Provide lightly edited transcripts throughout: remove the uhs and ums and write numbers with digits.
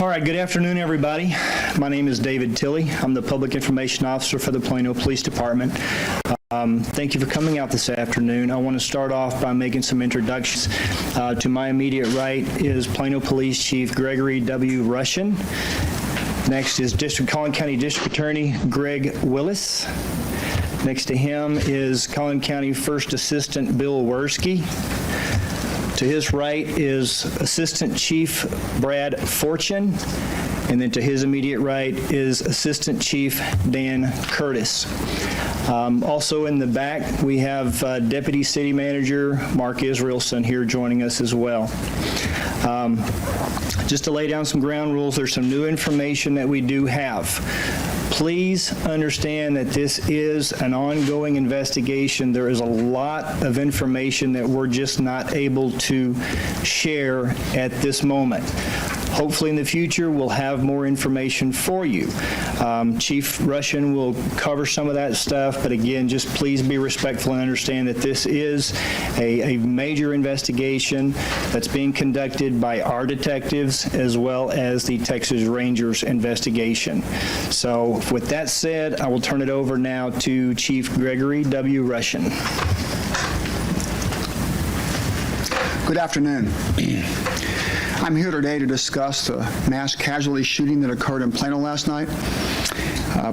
All right, good afternoon, everybody. My name is David Tilley. I'm the Public Information Officer for the Plano Police Department. Thank you for coming out this afternoon. I want to start off by making some introductions. To my immediate right is Plano Police Chief Gregory W. Russian. Next is Collin County District Attorney Greg Willis. Next to him is Collin County First Assistant Bill Werski. To his right is Assistant Chief Brad Fortune, and then to his immediate right is Assistant Chief Dan Curtis. Also in the back, we have Deputy City Manager Mark Israelson here joining us as well. Just to lay down some ground rules, there's some new information that we do have. Please understand that this is an ongoing investigation. There is a lot of information that we're just not able to share at this moment. Hopefully in the future, we'll have more information for you. Chief Russian will cover some of that stuff, but again, just please be respectful and understand that this is a major investigation that's being conducted by our detectives as well as the Texas Rangers investigation. So with that said, I will turn it over now to Chief Gregory W. Russian. Good afternoon. I'm here today to discuss the mass casualty shooting that occurred in Plano last night.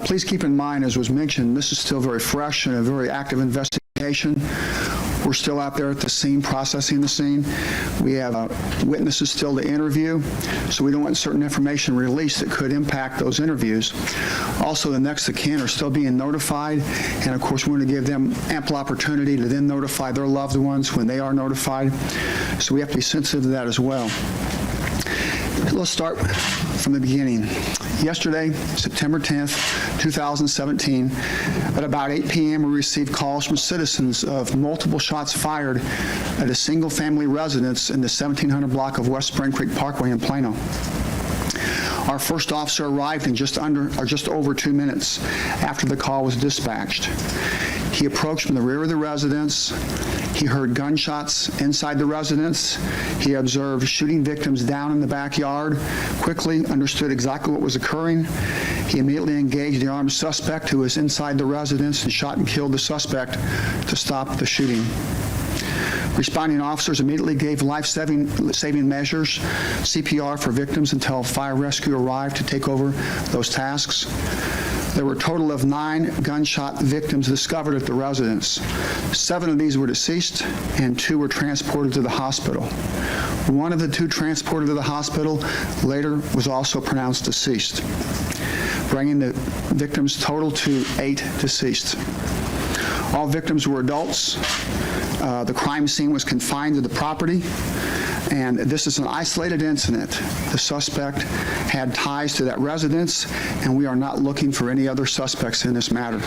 Please keep in mind, as was mentioned, this is still very fresh and a very active investigation. We're still out there at the scene, processing the scene. We have witnesses still to interview, so we don't want certain information released that could impact those interviews. Also, the next of kin are still being notified, and of course, we're going to give them ample opportunity to then notify their loved ones when they are notified. So we have to be sensitive to that as well. Let's start from the beginning. Yesterday, September 10th, 2017, at about 8 p.m., we received calls from citizens of multiple shots fired at a single-family residence in the 1700 block of West Spring Creek Parkway in Plano. Our first officer arrived in just over 2 minutes after the call was dispatched. He approached from the rear of the residence. He heard gunshots inside the residence. He observed shooting victims down in the backyard, quickly understood exactly what was occurring. He immediately engaged the armed suspect who was inside the residence and shot and killed the suspect to stop the shooting. Responding officers immediately gave life-saving measures, CPR for victims until fire rescue arrived to take over those tasks. There were a total of 9 gunshot victims discovered at the residence. 7 of these were deceased and 2 were transported to the hospital. One of the 2 transported to the hospital later was also pronounced deceased, bringing the victims total to 8 deceased. All victims were adults. The crime scene was confined to the property, and this is an isolated incident. The suspect had ties to that residence, and we are not looking for any other suspects in this matter.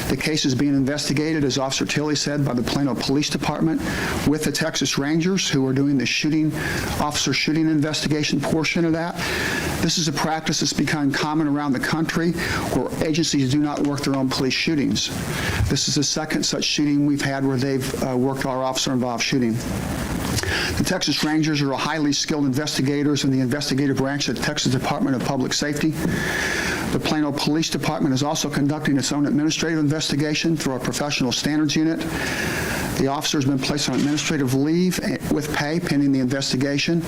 The case is being investigated, as Officer Tilley said, by the Plano Police Department with the Texas Rangers, who are doing the officer shooting investigation portion of that. This is a practice that's become common around the country where agencies do not work their own police shootings. This is the second such shooting we've had where they've worked our officer-involved shooting. The Texas Rangers are highly skilled investigators in the investigative branch of the Texas Department of Public Safety. The Plano Police Department is also conducting its own administrative investigation through our Professional Standards Unit. The officer has been placed on administrative leave with pay pending the investigation.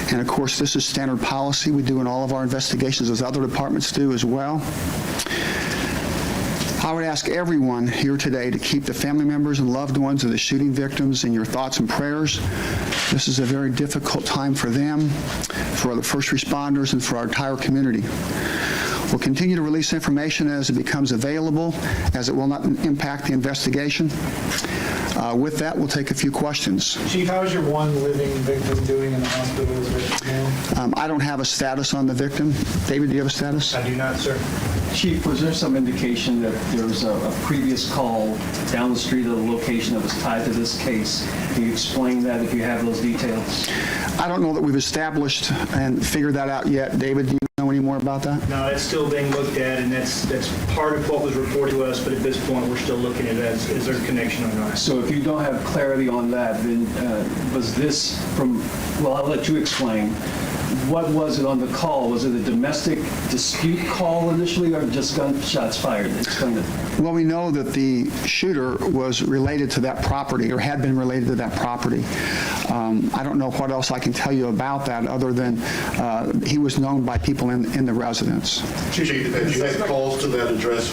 And of course, this is standard policy we do in all of our investigations, as other departments do as well. I would ask everyone here today to keep the family members and loved ones of the shooting victims in your thoughts and prayers. This is a very difficult time for them, for the first responders, and for our entire community. We'll continue to release information as it becomes available, as it will not impact the investigation. With that, we'll take a few questions. Chief, how is your one living victim doing in the hospital? I don't have a status on the victim. David, do you have a status? I do not, sir. Chief, was there some indication that there was a previous call down the street of the location that was tied to this case? Can you explain that if you have those details? I don't know that we've established and figured that out yet. David, do you know any more about that? No, it's still being looked at, and that's part of what was reported to us, but at this point, we're still looking at it. Is there a connection or not? So if you don't have clarity on that, then was this from, well, I'll let you explain. what was it on the call? Was it a domestic dispute call initially, or just gunshots fired? Explain it. Well, we know that the shooter was related to that property or had been related to that property. I don't know what else I can tell you about that other than he was known by people in the residence. Chief, have you had calls to that address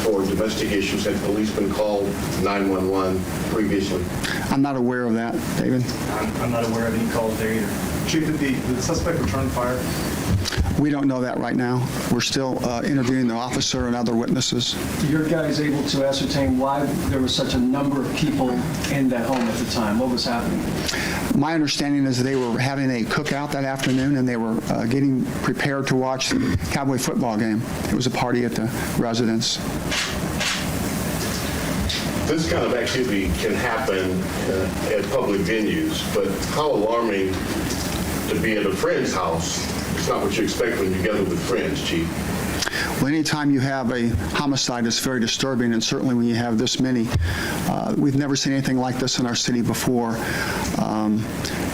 for domestic issues? Had police been called 911 previously? I'm not aware of that, David. I'm not aware of any calls there either. Chief, did the suspect return fire? We don't know that right now. We're still interviewing the officer and other witnesses. Are your guys able to ascertain why there was such a number of people in that home at the time? What was happening? My understanding is they were having a cookout that afternoon, and they were getting prepared to watch the Cowboy football game. It was a party at the residence. This kind of activity can happen at public venues, but how alarming to be at a friend's house. It's not what you expect when you gather with friends, Chief. Well, anytime you have a homicide, it's very disturbing, and certainly when you have this many. We've never seen anything like this in our city before.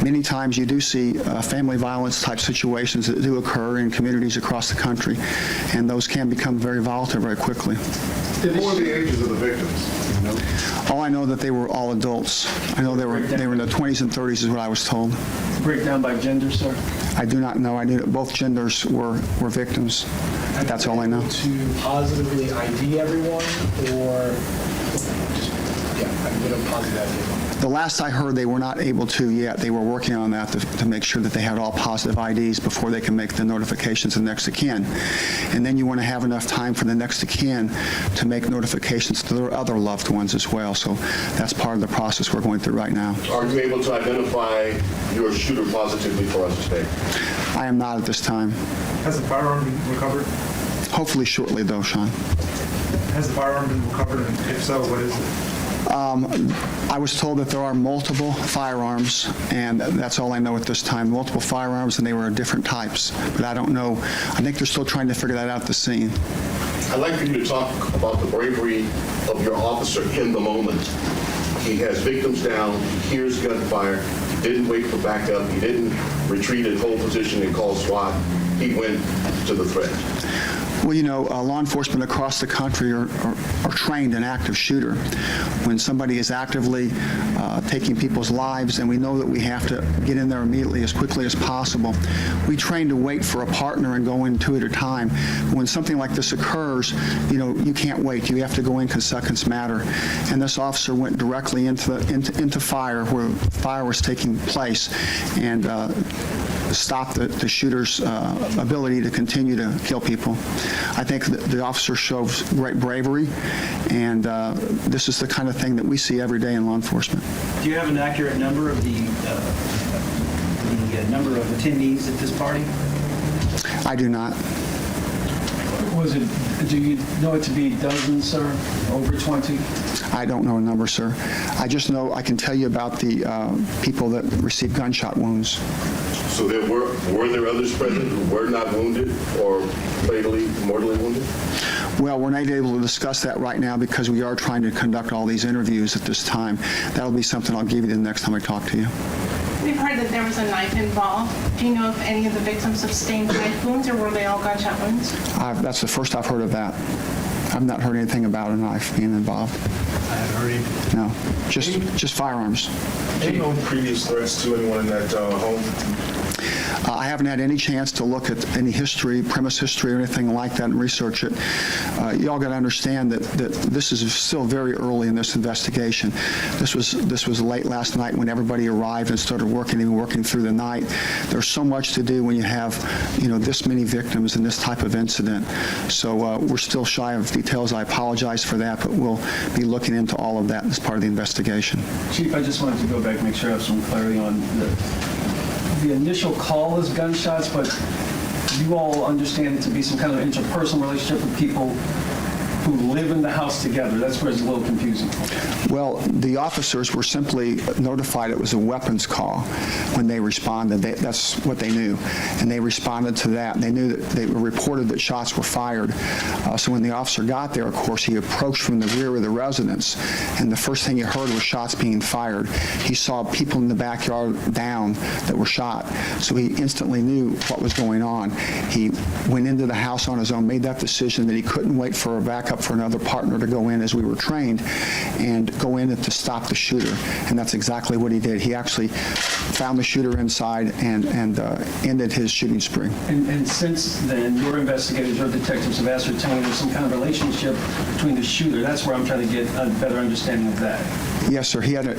Many times you do see family violence type situations that do occur in communities across the country, and those can become very volatile very quickly. What are the ages of the victims? You know? All I know that they were all adults. I know they were in the 20s and 30s is what I was told. Breakdown by gender, sir? I do not know. I knew that both genders were victims. That's all I know. To positively ID everyone, or we don't positive ID. The last I heard, they were not able to yet. They were working on that to make sure that they had all positive IDs before they can make the notifications to next of kin. And then you want to have enough time for the next of kin to make notifications to their other loved ones as well. So that's part of the process we're going through right now. Are you able to identify your shooter positively for us today? I am not at this time. Has the firearm been recovered? Hopefully shortly, though, Sean. Has the firearm been recovered, and if so, what is it? I was told that there are multiple firearms, and that's all I know at this time. Multiple firearms, and they were different types. But I don't know. I think they're still trying to figure that out at the scene. I'd like for you to talk about the bravery of your officer in the moment. He has victims down, he hears gunfire, he didn't wait for backup, he didn't retreat and hold position and call SWAT. He went to the threat. Well, you know, law enforcement across the country are trained in active shooter. When somebody is actively taking people's lives, and we know that we have to get in there immediately as quickly as possible, we train to wait for a partner and go in two at a time. When something like this occurs, you know, you can't wait. You have to go in because seconds matter. And this officer went directly into fire where fire was taking place, and stop the shooter's ability to continue to kill people. I think that the officer shows great bravery, and this is the kind of thing that we see every day in law enforcement. Do you have an accurate number of the number of attendees at this party? I do not. Was it, do you know it to be dozens, sir? Over 20? I don't know a number, sir. I just know I can tell you about the people that received gunshot wounds. So there were there others present who were not wounded or fatally, mortally wounded? Well, we're not able to discuss that right now because we are trying to conduct all these interviews at this time. That'll be something I'll give you the next time I talk to you. We've heard that there was a knife involved. Do you know if any of the victims sustained knife wounds, or were they all gunshot wounds? That's the first I've heard of that. I've not heard anything about a knife being involved. I haven't heard anything. No, just firearms. Any known previous threats to anyone in that home? I haven't had any chance to look at any history, premise history, or anything like that and research it. You all got to understand that this is still very early in this investigation. This was late last night when everybody arrived and started working, even working through the night. There's so much to do when you have, you know, this many victims in this type of incident. So we're still shy of details. I apologize for that, but we'll be looking into all of that as part of the investigation. Chief, I just wanted to go back and make sure I have some clarity on the initial call is gunshots, but you all understand it to be some kind of interpersonal relationship with people who live in the house together? That's where it's a little confusing. Well, the officers were simply notified it was a weapons call when they responded. That's what they knew. And they responded to that. They knew that they reported that shots were fired. So when the officer got there, of course, he approached from the rear of the residence, and the first thing he heard was shots being fired. He saw people in the backyard down that were shot, so he instantly knew what was going on. He went into the house on his own, made that decision that he couldn't wait for a backup for another partner to go in as we were trained and go in to stop the shooter. And that's exactly what he did. He actually found the shooter inside and ended his shooting spree. And since then, your investigators, your detectives have ascertained there's some kind of relationship between the shooter. That's where I'm trying to get a better understanding of that. Yes, sir. He had a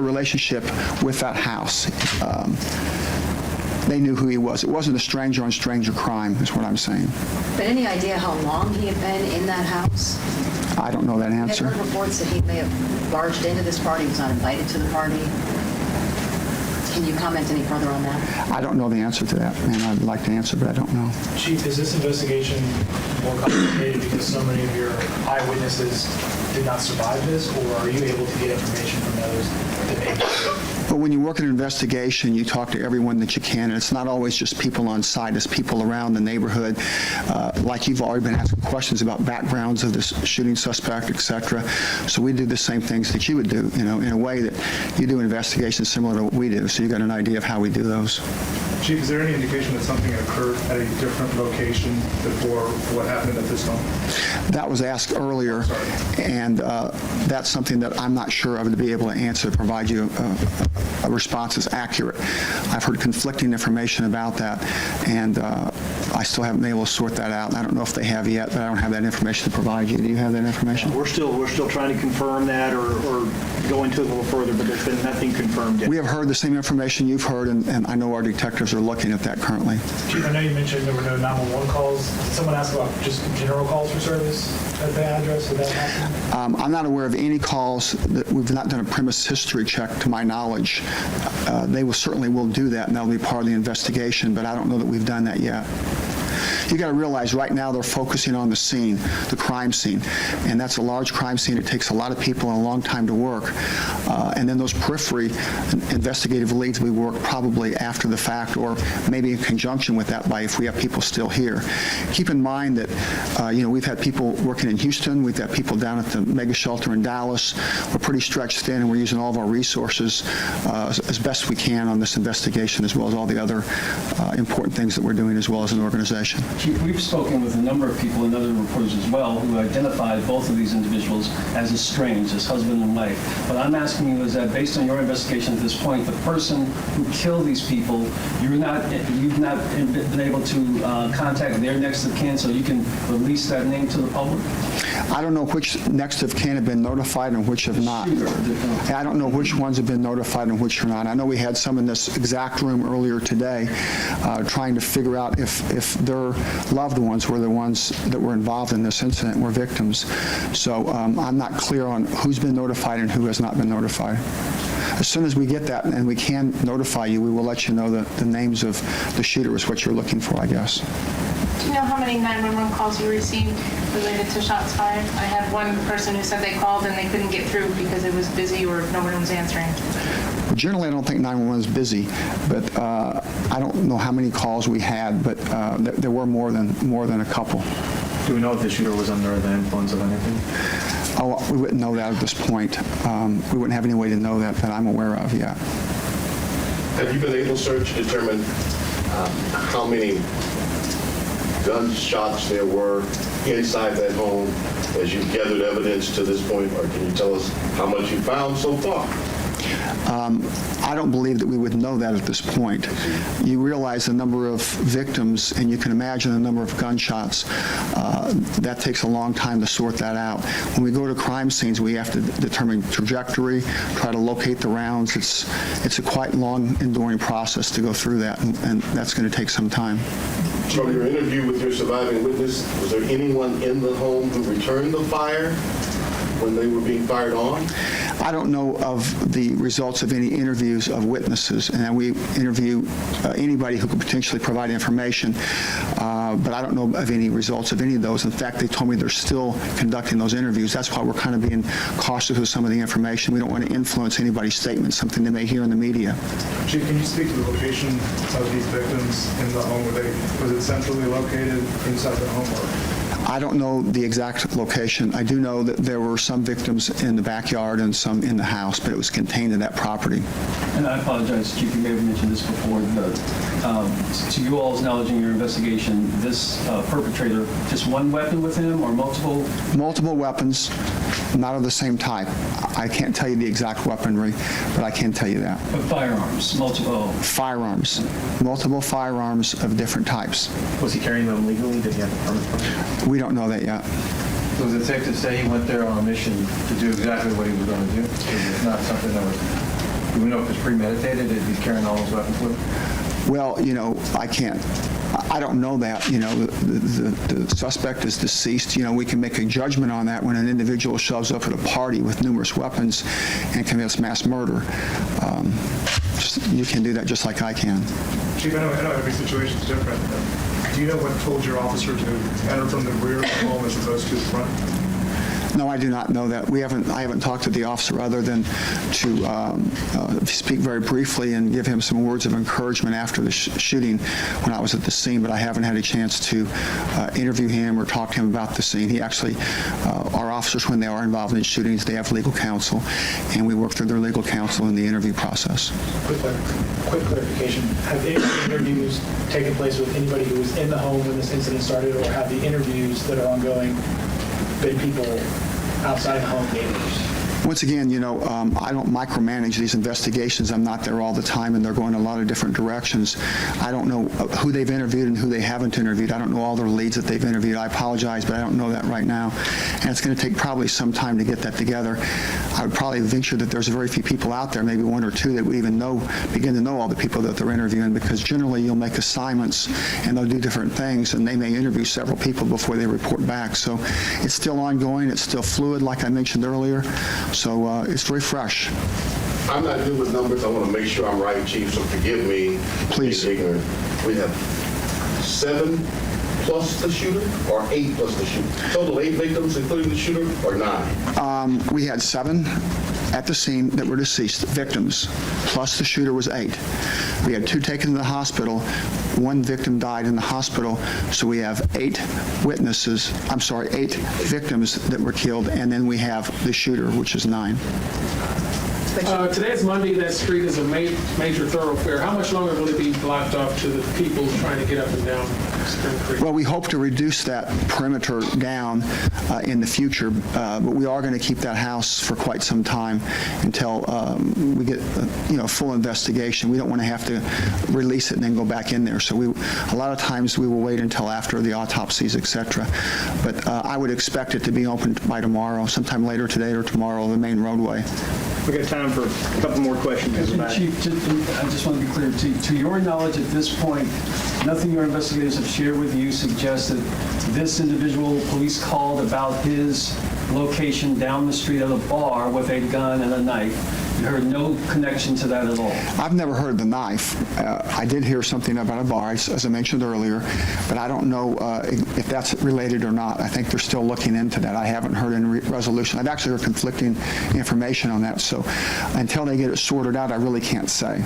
relationship with that house. They knew who he was. It wasn't a stranger on stranger crime, is what I'm saying. But any idea how long he had been in that house? I don't know that I've answer. heard reports that he may have barged into this party, was not invited to the party. Can you comment any further on that? I don't know the answer to that, and I'd like to answer, but I don't know. Chief, is this investigation more complicated because so many of your eyewitnesses did not survive this, or are you able to get information from those that may But when you work in an investigation, you talk to everyone that you can, and it's not always just people on site, it's people around the neighborhood. Like you've already been asking questions about backgrounds of this shooting suspect, et cetera. So we do the same things that you would do, in a way that you do investigations similar to what we do, so you got an idea of how we do those. Chief, is there any indication that something occurred at a different location before what happened at this home? That was asked earlier, and that's something that I'm not sure of to be able to answer, to provide you a response that's accurate. I've heard conflicting information about that, and I still haven't been able to sort that out. I don't know if they have yet, but I don't have that information to provide you. Do you have that information? We're still trying to confirm that or go into it a little further, but there's been nothing confirmed yet. We have heard the same information you've heard, and I know our detectives are looking at that currently. Chief, I know you mentioned there were no 911 calls. Did someone ask about just general calls for service at the address? Did that happen? I'm not aware of any calls. That we've not done a premise history check, to my knowledge. They certainly will do that, and that'll be part of the investigation, but I don't know that we've done that yet. You got to realize right now they're focusing on the scene, the crime scene, and that's a large crime scene. It takes a lot of people and a long time to work. And then those periphery investigative leads we work probably after the fact, or maybe in conjunction with that, by if we have people still here. Keep in mind that we've had people working in Houston, we've got people down at the mega shelter in Dallas. We're pretty stretched thin, and we're using all of our resources as best we can on this investigation, as well as all the other important things that we're doing as well as an organization. Chief, we've spoken with a number of people and other reporters as well who identified both of these individuals as estranged, as husband and wife. What I'm asking you is that based on your investigation at this point, the person who killed these people, you've not been able to contact their next of kin so you can release that name to the public? I don't know which next of kin have been notified and which have not. I don't know which ones have been notified and which are not. I know we had some in this exact room earlier today trying to figure out if their loved ones were the ones that were involved in this incident, were victims. So I'm not clear on who's been notified and who has not been notified. As soon as we get that and we can notify you, we will let you know the names of the shooter is what you're looking for, I guess. Do you know how many 911 calls you received related to shots fired? I had one person who said they called and they couldn't get through because it was busy or no one was answering. Generally, I don't think 911 is busy, but I don't know how many calls we had, but there were more than a couple. Do we know if the shooter was under the influence of anything? Oh, we wouldn't know that at this point. We wouldn't have any way to know that I'm aware of yet. Have you been able, sir, to determine how many gunshots there were inside that home as you've gathered evidence to this point, or can you tell us how much you found so far? I don't believe that we would know that at this point. You realize the number of victims, and you can imagine the number of gunshots. That takes a long time to sort that out. When we go to crime scenes, we have to determine trajectory, try to locate the rounds. It's a quite long, enduring process to go through that, and that's going to take some time. From your interview with your surviving witness, was there anyone in the home who returned the fire? when they were being fired on? I don't know of the results of any interviews of witnesses, and we interview anybody who could potentially provide information, but I don't know of any results of any of those. In fact, they told me they're still conducting those interviews. That's why we're kind of being cautious with some of the information. We don't want to influence anybody's statement, something they may hear in the media. Chief, can you speak to the location of these victims in the home? Was it centrally located inside the home? Or? I don't know the exact location. I do know that there were some victims in the backyard and some in the house, but it was contained in that property. And I apologize, Chief, you may have mentioned this before. To you all's knowledge in your investigation, this perpetrator, just one weapon with him or multiple? Multiple weapons, not of the same type. I can't tell you the exact weaponry, but I can tell you that. But firearms, multiple? Firearms, multiple firearms of different types. Was he carrying them legally? Did he have a permit for them? We don't know that yet. So is it safe to say he went there on a mission to do exactly what he was going to do? It's not something that was, do we know if it's premeditated? Is he carrying all those weapons with him? Well, I don't know that. The suspect is deceased. We can make a judgment on that when an individual shows up at a party with numerous weapons and commits mass murder. You can do that just like I can. Chief, I know every situation is different. Do you know what told your officer to enter from the rear of the home as opposed to the front? No, I do not know that. I haven't talked to the officer other than to speak very briefly and give him some words of encouragement after the shooting when I was at the scene, but I haven't had a chance to interview him or talk to him about the scene. He actually, our officers, when they are involved in shootings, they have legal counsel, and we work through their legal counsel in the interview process. Quick clarification. Have any interviews taken place with anybody who was in the home when this incident started, or have the interviews that are ongoing been people outside the home, neighbors? Once again, I don't micromanage these investigations. I'm not there all the time, and they're going a lot of different directions. I don't know who they've interviewed and who they haven't interviewed. I don't know all their leads that they've interviewed. I apologize, but I don't know that right now. And it's going to take probably some time to get that together. I would probably venture that there's very few people out there, maybe one or two, that would even begin to know all the people that they're interviewing, because generally you'll make assignments and they'll do different things, and they may interview several people before they report back. So it's still ongoing. It's still fluid, like I mentioned earlier. So it's very fresh. I'm not good with numbers. I want to make sure I'm right, Chief, so forgive me. Please. Being ignorant. We have 7 plus the shooter or 8 plus the shooter? Total 8 victims, including the shooter, or 9? We had 7 at the scene that were deceased, victims, plus the shooter was 8. We had 2 taken to the hospital. 1 victim died in the hospital, so we have 8 victims that were killed, and then we have the shooter, which is 9. Today's Monday. That street is a major thoroughfare. How much longer will it be blocked off to the people trying to get up and down Spring Creek? Well, we hope to reduce that perimeter down in the future, but we are going to keep that house for quite some time until we get a full investigation. We don't want to have to release it and then go back in there. So a lot of times we will wait until after the autopsies, etc. But I would expect it to be open by tomorrow, sometime later today or tomorrow, the main roadway. We got time for a couple more questions. Chief, I just want to be clear. To your knowledge at this point, nothing your investigators have shared with you suggests that this individual police called about his location down the street of a bar with a gun and a knife. You heard no connection to that at all? I've never heard the knife. I did hear something about a bar, as I mentioned earlier, but I don't know if that's related or not. I think they're still looking into that. I haven't heard any resolution. I've actually heard conflicting information on that, so until they get it sorted out, I really can't say.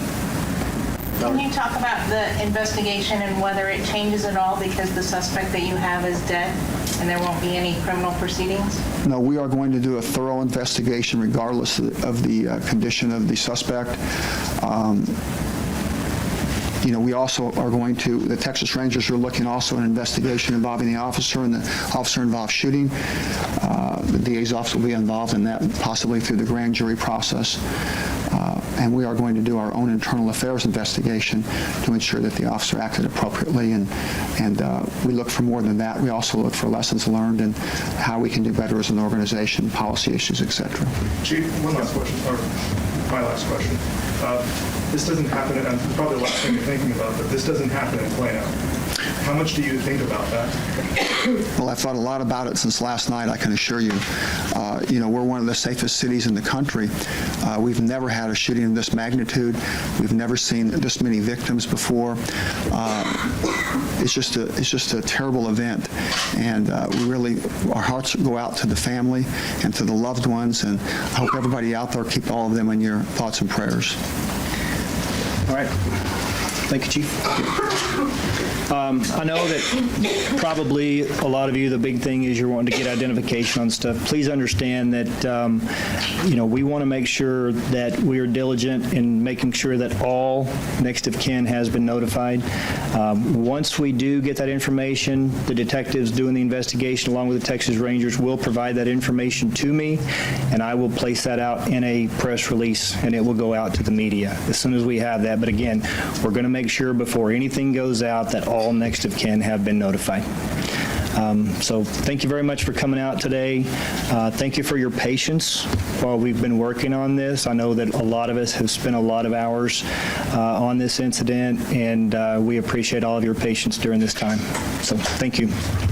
Can you talk about the investigation and whether it changes at all because the suspect that you have is dead and there won't be any criminal proceedings? No, we are going to do a thorough investigation regardless of the condition of the suspect. We also are going to, the Texas Rangers are looking also at an investigation involving the officer and the officer-involved shooting. The DA's office will be involved in that, possibly through the grand jury process. And we are going to do our own internal affairs investigation to ensure that the officer acted appropriately. And we look for more than that. We also look for lessons learned and how we can do better as an organization, policy issues, etc. Chief, one last question, or my last question. This doesn't happen, and probably the last thing you're thinking about, but this doesn't happen in Plano. How much do you think about that? Well, I've thought a lot about it since last night, I can assure you. We're one of the safest cities in the country. We've never had a shooting of this magnitude. We've never seen this many victims before. It's just a terrible event, and our hearts go out to the family and to the loved ones, and I hope everybody out there keep all of them in your thoughts and prayers. All right. Thank you, Chief. I know that probably a lot of you, the big thing is you're wanting to get identification on stuff. Please understand that, we want to make sure that we are diligent in making sure that all next of kin has been notified. Once we do get that information, the detectives doing the investigation along with the Texas Rangers will provide that information to me, and I will place that out in a press release, and it will go out to the media as soon as we have that. But again, we're going to make sure before anything goes out that all next of kin have been notified. So thank you very much for coming out today. Thank you for your patience while we've been working on this. I know that a lot of us have spent a lot of hours on this incident, and we appreciate all of your patience during this time. So thank you.